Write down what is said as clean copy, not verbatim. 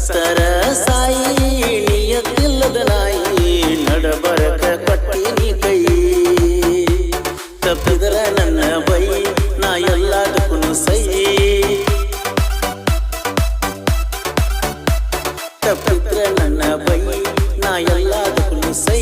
ಸತ್ತರ ಸಾಯಿ ನಿಯತ್ತಿಲ್ಲದ ನಾಯಿ ನಡಬರಕ ಕೊಟ್ಟಿನಿ ಕೈ ತಪ್ಪಿದರ ನನ್ನ ಬೈ ನಾ ಎಲ್ಲದಕ್ಕೂ ಸೈ ತಪ್ಪಿದ್ರ ನನ್ನ ಬೈ ನಾ ಎಲ್ಲದಕ್ಕೂ ಸೈ